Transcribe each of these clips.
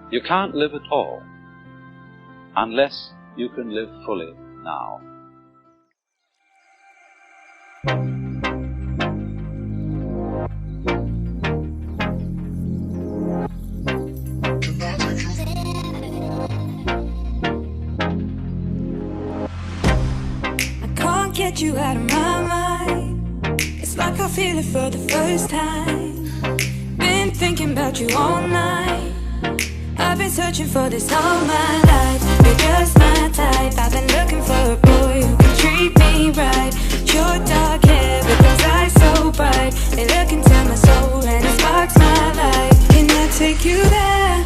You can't live at all unless you can live fully now. I can't get you out of my mind. It's like I feel it for the first time. Been thinking about you all night. I've been searching for this all my life. You're just my type. I've been looking for a boy who can treat me right. Your dark hair with those eyes so bright. They look into my soul and it sparks my life. Can I take you there?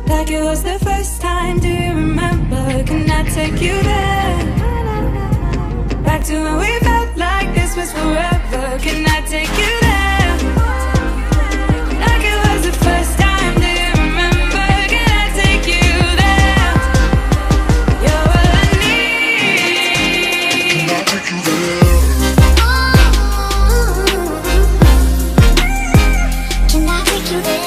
Like it was the first time, do you remember? Can I take you there? Back to when we felt like this was forever. Can I take you there? Like it was the first time, do you remember? Can I take you there? You're all I need. Can I take you there? Can I take you there?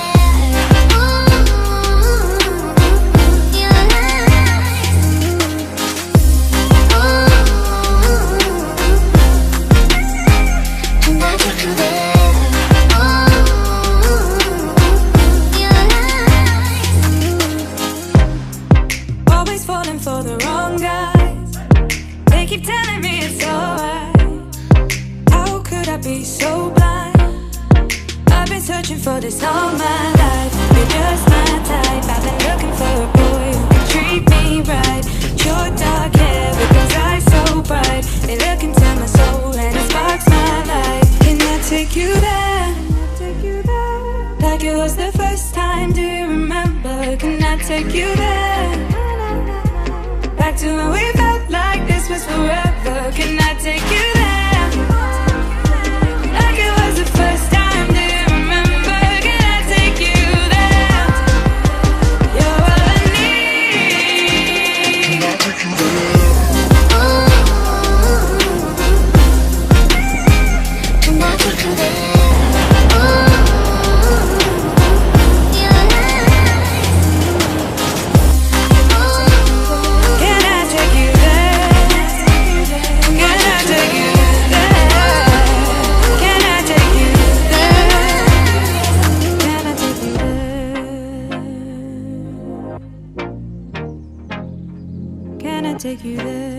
For the wrong guys, they keep telling me it's alright. How could I be so blind? I've been searching for this all my life. You're just my type. I've been looking for a boy who can treat me right. Your dark hair with those eyes so bright. They look into my soul and it sparks my life. Can I take you there? Like it was the first time, do you remember? Can I take you there? Back to when we felt like this was forever. Can I take you there? Like it was the first time, do you remember? Can I take you there? You're all I need. Can I take you there? Can I take you there? Take you there.